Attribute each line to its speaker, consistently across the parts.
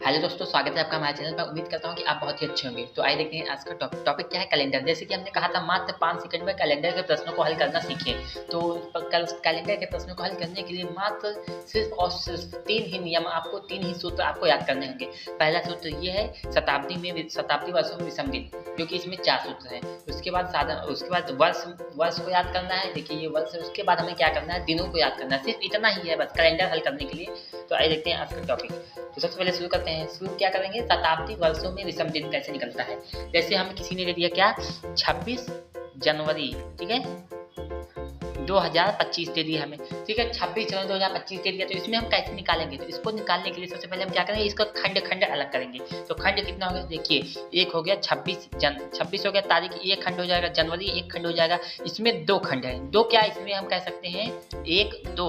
Speaker 1: Hello दोस्तों, स्वागत है आपका हमारे चैनल पर। उम्मीद करता हूं कि आप बहुत ही अच्छे होंगे। तो आइए देखते हैं आज का टॉपिक क्या है। कैलेंडर। जैसे कि हमने कहा था मात्र 5 सेकंड में कैलेंडर के प्रश्नों को हल करना सीखें। तो कल कैलेंडर के प्रश्नों को हल करने के लिए मात्र सिर्फ और सिर्फ 3 ही नियम, आपको 3 ही सूत्र आपको याद करने होंगे। पहला सूत्र ये है शताब्दी वर्षों में विषम दिन, जो कि इसमें 4 सूत्र हैं। उसके बाद वर्ष को याद करना है। देखिए ये वर्ष है। उसके बाद हमें क्या करना है, दिनों को याद करना है। सिर्फ इतना ही है बस कैलेंडर हल करने के लिए। तो आइए देखते हैं आज का टॉपिक। तो सबसे पहले शुरू करते हैं। शुरू क्या करेंगे, शताब्दी वर्षों में विषम दिन कैसे निकलता है। जैसे हमें किसी ने दे दिया क्या, 26 जनवरी, ठीक है, 2025 दे दिया हमें, ठीक है, 26 जनवरी 2025 दे दिया। तो इसमें हम कैसे निकालेंगे, तो इसको निकालने के लिए सबसे पहले हम क्या करेंगे, इसका खंड खंड अलग करेंगे। तो खंड कितना हो गया, देखिए एक हो गया 26 हो गया तारीख, एक खंड हो जाएगा जनवरी, एक खंड हो जाएगा। इसमें 2 खंड है। 2 क्या, इसमें हम कह सकते हैं 1 2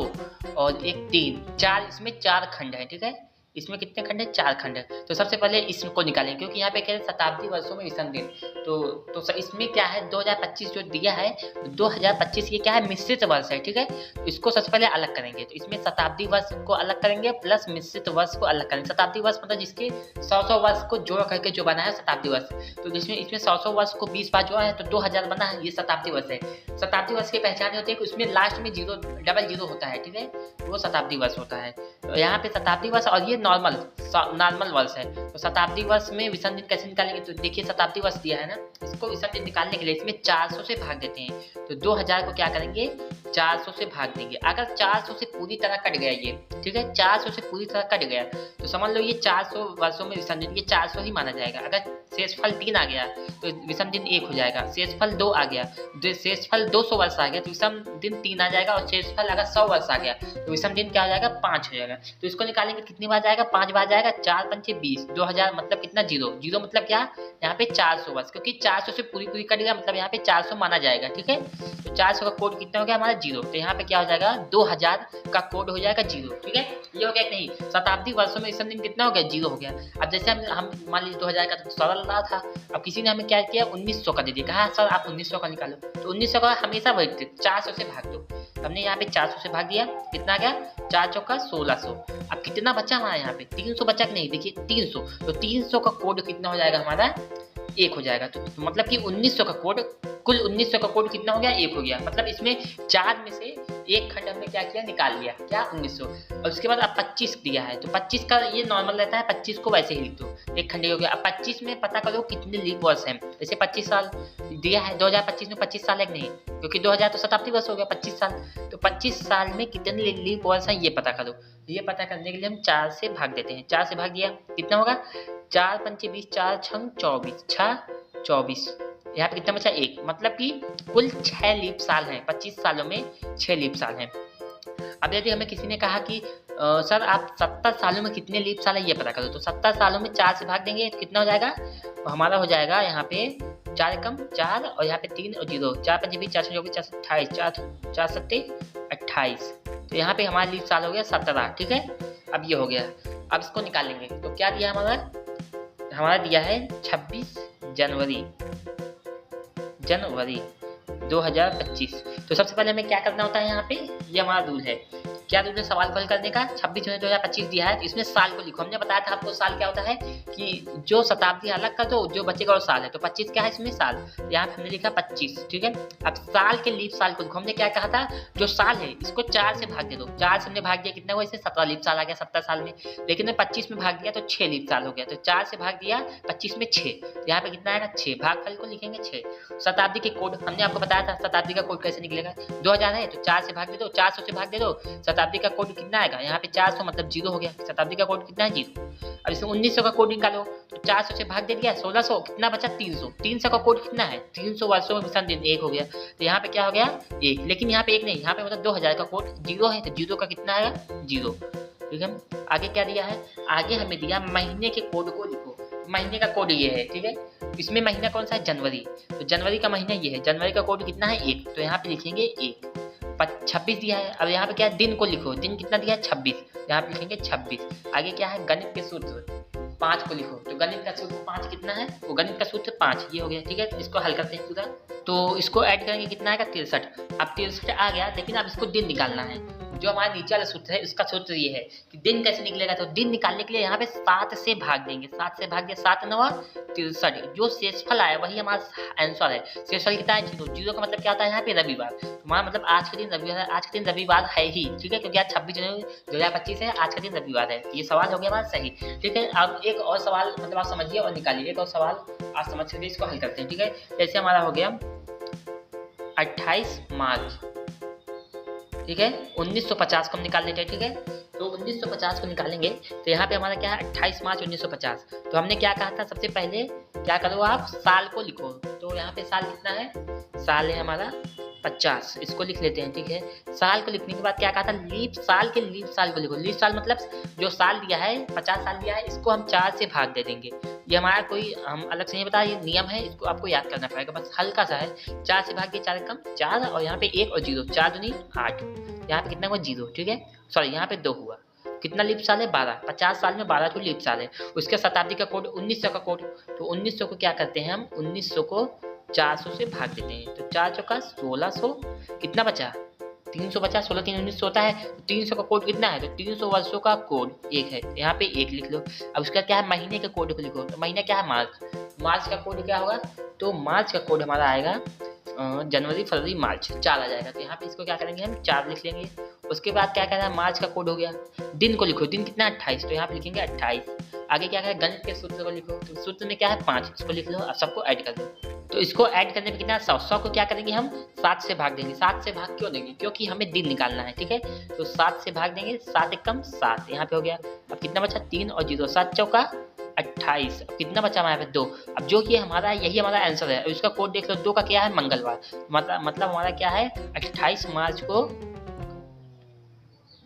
Speaker 1: और 1 3 4, इसमें 4 खंड है, ठीक है। इसमें कितने खंड है, 4 खंड है। तो सबसे पहले इसको निकालेंगे, क्योंकि यहाँ पे कह रहे शताब्दी वर्षों में विषम दिन। तो इसमें क्या है, 2025 जो दिया है, 2025 ये क्या है, मिश्रित वर्ष है, ठीक है। इसको सबसे पहले अलग करेंगे। तो इसमें शताब्दी वर्ष को अलग करेंगे प्लस मिश्रित वर्ष को अलग करेंगे। शताब्दी वर्ष मतलब जिसके 100 वर्ष को जोड़ करके जो बना है शताब्दी वर्ष। तो जिसमें इसमें 100 वर्ष को 20 बार जोड़ा है तो 2000 बना है, ये शताब्दी वर्ष है। शताब्दी वर्ष की पहचान होती है कि उसमें लास्ट में डबल जीरो होता है, ठीक है, वो शताब्दी वर्ष होता है। तो यहाँ पे शताब्दी वर्ष और ये नॉर्मल वर्ष है। तो शताब्दी वर्ष में विषम दिन कैसे निकालेंगे, तो देखिए शताब्दी वर्ष दिया है ना, इसको विषम दिन निकालने के लिए इसमें 400 से भाग देते हैं। तो 2000 को क्या करेंगे, 400 से भाग देंगे। अगर 400 से पूरी तरह कट गया ये, ठीक है, 400 से पूरी तरह कट गया तो समझ लो ये 400 वर्षों में विषम दिन, ये 400 ही माना जाएगा। अगर शेषफल 3 आ गया तो विषम दिन 1 हो जाएगा। शेषफल 2 आ गया, शेषफल 200 वर्ष आ गया तो विषम दिन 3 आ जाएगा। और शेषफल अगर 100 वर्ष आ गया तो विषम दिन क्या हो जाएगा, 5 हो जाएगा। तो इसको निकालेंगे कितनी बार जाएगा, 5 बार जाएगा। 4 पंचे 20, 2000 मतलब कितना, जीरो मतलब क्या, यहाँ पे 400 वर्ष, क्योंकि 400 से पूरी कट गया मतलब यहाँ पे 400 माना जाएगा, ठीक है। तो 400 का कोड कितना हो गया हमारा, जीरो। तो यहाँ पे क्या हो जाएगा, 2000 का कोड हो जाएगा जीरो, ठीक है। ये हो गया कि नहीं, शताब्दी वर्षों में विषम दिन कितना हो गया, जीरो हो गया। अब जैसे हम मान लीजिए 2000 का तो सरल रहा था। अब किसी ने हमें क्या किया, 1900 का दे दिया, कहा सर आप 1900 का निकालो। तो 1900 का हमेशा वही 400 से भाग दो। हमने यहाँ पे 400 से भाग दिया, कितना आ गया, 4 चौका 1600। अब कितना बचा हमारा, यहाँ पे 300 बचा कि नहीं, देखिए 300। तो 300 का कोड कितना हो जाएगा हमारा, 1 हो जाएगा। तो मतलब कि 1900 का कोड, कुल 1900 का कोड कितना हो गया, 1 हो गया। मतलब इसमें 4 में से एक खंड हमने क्या किया, निकाल लिया, क्या, 1900। और उसके बाद अब 25 दिया है तो 25 का ये नॉर्मल रहता है, 25 को वैसे ही लिख दो, एक खंड हो गया। अब 25 में पता करो कितने लीप वर्ष हैं। जैसे 25 साल दिया है, 2025 में 25 साल है कि नहीं, क्योंकि 2000 तो शताब्दी वर्ष हो गया, 25 साल। तो 25 साल में कितने लीप वर्ष हैं ये पता करो। ये पता करने के लिए हम 4 से भाग देते हैं। 4 से भाग दिया, कितना होगा, 4 पंचे 20, 4 छंग 24, 6 24। यहाँ पे कितना बचा, 1। मतलब कि कुल 6 लीप साल हैं। 25 सालों में 6 लीप साल हैं। अब यदि हमें किसी ने कहा कि सर आप 70 सालों में कितने लीप साल है ये पता करो। तो 70 सालों में 4 से भाग देंगे तो कितना हो जाएगा, तो हमारा हो जाएगा यहाँ पे 4 कम 4 और यहाँ पे 3 और 0, 4 पंचे 20, 4 24, 4 28, 4 सत्ते 28। तो यहाँ पे हमारा लीप साल हो गया 17, ठीक है। अब ये हो गया। अब इसको निकालेंगे तो क्या दिया हमारा दिया है 26 जनवरी 2025। तो सबसे पहले हमें क्या करना होता है, यहाँ पे ये हमारा रूल है। क्या रूल है सवाल को हल करने का, 26 जनवरी 2025 दिया है तो इसमें साल को लिखो। हमने बताया था आपको साल क्या होता है, कि जो शताब्दी अलग कर दो, जो बचेगा वो साल है। तो 25 क्या है इसमें, साल। तो यहाँ पे हमने लिखा 25, ठीक है। अब साल के लीप साल को लिखो। हमने क्या कहा था, जो साल है इसको 4 से भाग दे दो। 4 से हमने भाग दिया, कितना हुआ, इससे 17 लीप साल आ गया 70 साल में। लेकिन 25 में भाग दिया तो 6 लीप साल हो गया। तो 4 से भाग दिया, 25 में 6, तो यहाँ पे कितना आएगा, 6। भागफल को लिखेंगे 6। शताब्दी के कोड हमने आपको बताया था, शताब्दी का कोड कैसे निकलेगा, 2000 है तो 4 से भाग दे दो, 400 से भाग दे दो। शताब्दी का कोड कितना आएगा, यहाँ पे 400 मतलब 0 हो गया। शताब्दी का कोड कितना है, 0। अब इसमें 1900 का कोड निकालो। तो 400 से भाग दे दिया, 1600, कितना बचा, 300। 300 का कोड कितना है, 300 वर्षों में विषम दिन 1 हो गया। तो यहाँ पे क्या हो गया, 1। लेकिन यहाँ पे 1 नहीं, यहाँ पे मतलब 2000 का कोड 0 है तो 0 का कितना आएगा, 0, ठीक है। आगे क्या दिया है, आगे हमें दिया महीने के कोड को लिखो। महीने का कोड ये है, ठीक है। इसमें महीना कौन सा है, जनवरी। तो जनवरी का महीना ये है, जनवरी का कोड कितना है, 1। तो यहाँ पे लिखेंगे 1। 26 दिया है। अब यहाँ पे क्या है, दिन को लिखो। दिन कितना दिया है, 26। यहाँ पे लिखेंगे 26। आगे क्या है, गणित के सूत्र 5 को लिखो। तो गणित का सूत्र 5 कितना है, वो गणित का सूत्र 5, ये हो गया, ठीक है। इसको हल करते हैं पूरा। तो इसको ऐड करेंगे, कितना आएगा, 63। अब 63 आ गया, लेकिन अब इसको दिन निकालना है। जो हमारा नीचे वाला सूत्र है उसका सूत्र ये है कि दिन कैसे निकलेगा। तो दिन निकालने के लिए यहाँ पे 7 से भाग देंगे, 7 से भाग दिया 7 9 63, जो शेषफल आया वही हमारा आंसर है। शेषफल कितना है 0, 0 का मतलब क्या होता है यहाँ पे रविवार, हमारा मतलब आज के दिन रविवार, आज के दिन रविवार है ही, ठीक है, क्योंकि आज 26 जनवरी 2025 है, आज का दिन रविवार है। ये सवाल हो गया हमारा सही, ठीक है। अब एक और सवाल मतलब आप समझिए और निकालिए, एक और सवाल आप समझ सकते इसको हल करते हैं, ठीक है। जैसे हमारा हो गया 28 मार्च, ठीक है, 1950 को हम निकाल लेते हैं, ठीक है। तो 1950 को निकालेंगे तो यहाँ पे हमारा क्या है 28 मार्च 1950। तो हमने क्या कहा था, सबसे पहले क्या करो आप साल को लिखो। तो यहाँ पे साल कितना है, साल है हमारा 50, इसको लिख लेते हैं, ठीक है। साल को लिखने के बाद क्या कहा था, लीप साल के लीप साल को लिखो। लीप साल मतलब जो साल दिया है 50 साल दिया है, इसको हम 4 से भाग दे देंगे। ये हमारा कोई हम अलग से नहीं बता, ये नियम है, इसको आपको याद करना पड़ेगा, बस हल्का सा है। 4 से भाग के 4 कम 4 और यहाँ पे 1 और 0, 4 दूनी 8, यहाँ पे कितना हुआ 0, ठीक है, सॉरी यहाँ पे 2 हुआ। कितना लीप साल है 12, 50 साल में 12 तो लीप साल है। उसके शताब्दी का कोड 1900 का कोड, तो 1900 को क्या करते हैं हम 1900 को 400 से भाग देते हैं। तो 4 चौका 1600, कितना बचा 300 बचा, 16 3 1900 होता है। तो 300 का कोड कितना है, तो 300 वर्षों का कोड 1 है, यहाँ पे 1 लिख लो। अब उसका क्या है महीने के कोड को लिखो। तो महीना क्या है मार्च, मार्च का कोड क्या होगा, तो मार्च का कोड हमारा आएगा जनवरी फरवरी मार्च, 4 आ जाएगा। तो यहाँ पे इसको क्या करेंगे हम 4 लिख लेंगे। उसके बाद क्या कहना है मार्च का कोड हो गया, दिन को लिखो, दिन कितना 28, तो यहाँ पे लिखेंगे 28। आगे क्या है गणित के सूत्र को लिखो, तो सूत्र में क्या है 5, इसको लिख लो। अब सबको ऐड कर दो, तो इसको ऐड करने पे कितना 100 को क्या करेंगे हम 7 से भाग देंगे। 7 से भाग क्यों देंगे, क्योंकि हमें दिन निकालना है, ठीक है। तो 7 से भाग देंगे, 7 एकम 7, यहाँ पे हो गया। अब कितना बचा 3 और 0, 7 चौका 28। अब कितना बचा हमारे पे 2। अब जो कि हमारा यही हमारा आंसर है। उसका कोड देख लो, 2 का क्या है मंगलवार, मतलब हमारा क्या है 28 मार्च को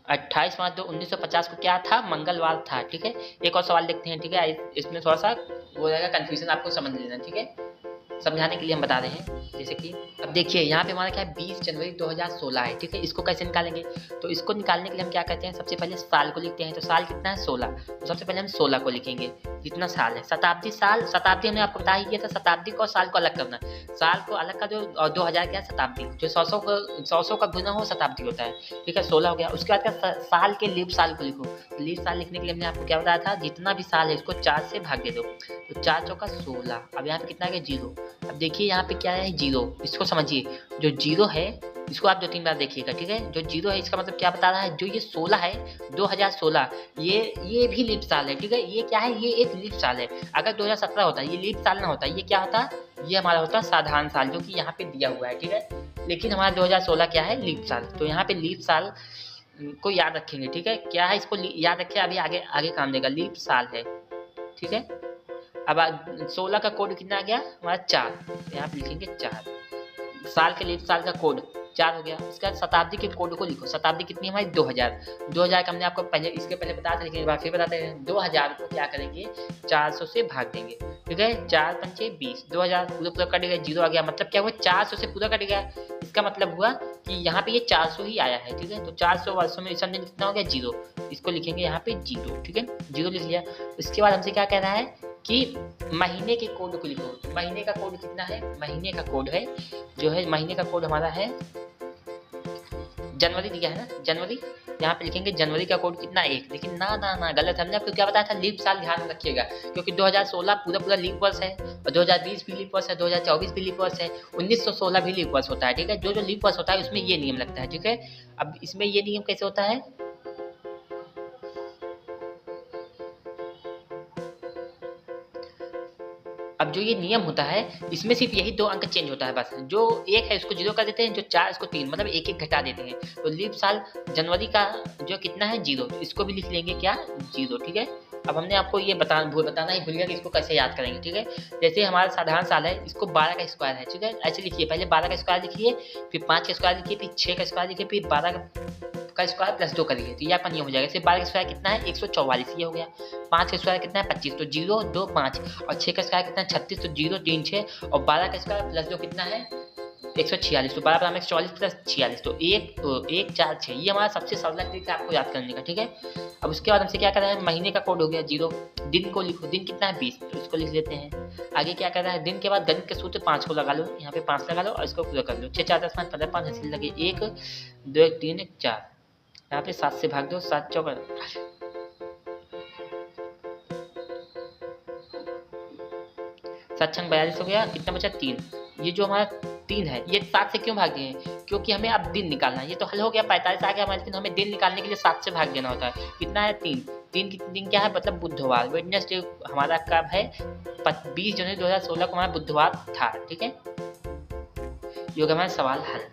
Speaker 1: 28 मार्च 1950 को क्या था मंगलवार था, ठीक है। एक और सवाल देखते हैं, ठीक है, इसमें थोड़ा सा हो जाएगा कंफ्यूजन, आपको समझ लेना, ठीक है, समझाने के लिए हम बता रहे हैं। जैसे कि अब देखिए यहाँ पे हमारा क्या है 20 जनवरी 2016 है, ठीक है। इसको कैसे निकालेंगे, तो इसको निकालने के लिए हम क्या करते हैं, सबसे पहले साल को लिखते हैं। तो साल कितना है 16, तो सबसे पहले हम 16 को लिखेंगे, जितना साल है। शताब्दी साल, शताब्दी हमने आपको बता ही दिया था, शताब्दी को साल को अलग करना, साल को अलग का जो 2000 क्या शताब्दी, जो 100 का गुना हो शताब्दी होता है, ठीक है। 16 हो गया। उसके बाद का साल के लीप साल को लिखो। लीप साल लिखने के लिए हमने आपको क्या बताया था, जितना भी साल है इसको 4 से भाग दे दो। तो 4 चौका 16। अब यहाँ पे कितना आ गया 0। अब देखिए यहाँ पे क्या है 0, इसको समझिए। जो 0 है इसको आप 2-3 बार देखिएगा, ठीक है। जो 0 है इसका मतलब क्या बता रहा है, जो ये 16 है 2016, ये भी लीप साल है, ठीक है। ये क्या है, ये एक लीप साल है। अगर 2017 होता ये लीप साल ना होता, ये क्या होता, ये हमारा होता साधारण साल, जो कि यहाँ पे दिया हुआ है, ठीक है। लेकिन हमारा 2016 क्या है लीप साल। तो यहाँ पे लीप साल को याद रखेंगे, ठीक है। क्या है इसको याद रखें, अभी आगे काम देगा, लीप साल है, ठीक है। अब 16 का कोड कितना आ गया हमारा 4, यहाँ पे लिखेंगे 4। साल के लिए साल का कोड 4 हो गया। उसके बाद शताब्दी के कोड को लिखो। शताब्दी कितनी हमारी 2000, 2000 का हमने आपको पहले इसके पहले बताया था, लेकिन एक बार फिर बताते हैं। 2000 को क्या करेंगे 400 से भाग देंगे, ठीक है। 4 पंचे 20, 2000 पूरा कट गया, 0 आ गया। मतलब क्या हुआ 400 से पूरा कट गया। इसका मतलब हुआ कि यहाँ पे ये 400 ही आया है, ठीक है। तो 400 वर्षों में इस अंदर कितना हो गया 0, इसको लिखेंगे यहाँ पे 0, ठीक है। 0 लिख लिया। उसके बाद हमसे क्या कह रहा है कि महीने के कोड को लिखो। महीने का कोड कितना है, महीने का कोड है जो है, महीने का कोड हमारा है जनवरी दिया है ना, जनवरी। यहाँ पे लिखेंगे जनवरी का कोड कितना 1, लेकिन ना गलत। हमने आपको क्या बताया था लीप साल ध्यान में रखिएगा, क्योंकि 2016 पूरा लीप वर्ष है, और 2020 भी लीप वर्ष है, 2024 भी लीप वर्ष है, 1916 भी लीप वर्ष होता है, ठीक है। जो लीप वर्ष होता है उसमें ये नियम लगता है, ठीक है। अब इसमें ये नियम कैसे होता है, अब जो ये नियम होता है इसमें सिर्फ यही 2 अंक चेंज होता है बस। जो 1 है उसको 0 कर देते हैं, जो 4 इसको 3, मतलब 1 घटा देते हैं। तो लीप साल जनवरी का जो कितना है 0, तो इसको भी लिख लेंगे क्या 0, ठीक है। अब हमने आपको ये बताना ही भूल गया कि इसको कैसे याद करेंगे, ठीक है। जैसे हमारा साधारण साल है, इसको 12 का स्क्वायर है, ठीक है। ऐसे लिखिए, पहले 12 का स्क्वायर लिखिए, फिर 5 का स्क्वायर लिखिए, फिर 6 का स्क्वायर लिखिए, फिर 12 का स्क्वायर प्लस 2 करिए, तो ये आपका नियम हो जाएगा। सिर्फ 12 का स्क्वायर कितना है 144, ये हो गया। 5 का स्क्वायर कितना है 25, तो 0 2 5, और 6 का स्क्वायर कितना है 36, तो 0 3 6, और 12 का स्क्वायर प्लस 2 कितना है 146, तो 12 पर 144 प्लस 46, तो 1 4 6। ये हमारा सबसे सरल तरीका आपको याद करने का, ठीक है। अब उसके बाद हमसे क्या कर रहा है, महीने का कोड हो गया 0। दिन को लिखो, दिन कितना है 20, तो इसको लिख लेते हैं। आगे क्या कर रहा है, दिन के बाद गणित के सूत्र 5 को लगा लो, यहाँ पे 5 लगा लो और इसको पूरा कर लो। 6 4 10 5 15 5 ऐसे लगे 1 2 1 3 1 4, यहाँ पे 7 से भाग दो, 7 चौका 7 छंग 42 हो गया, कितना बचा 3। ये जो हमारा 3 है ये 7 से क्यों भाग दिए, क्योंकि हमें अब दिन निकालना है। ये तो हल हो गया, 45 आ गया हमारे, लेकिन हमें दिन निकालने के लिए 7 से भाग देना होता है। कितना है 3। 3 की दिन क्या है, मतलब बुधवार, वेडनेसडे हमारा कब है, 20 जनवरी 2016 को हमारा बुधवार था। ठीक है, ये हो गया हमारा सवाल हल।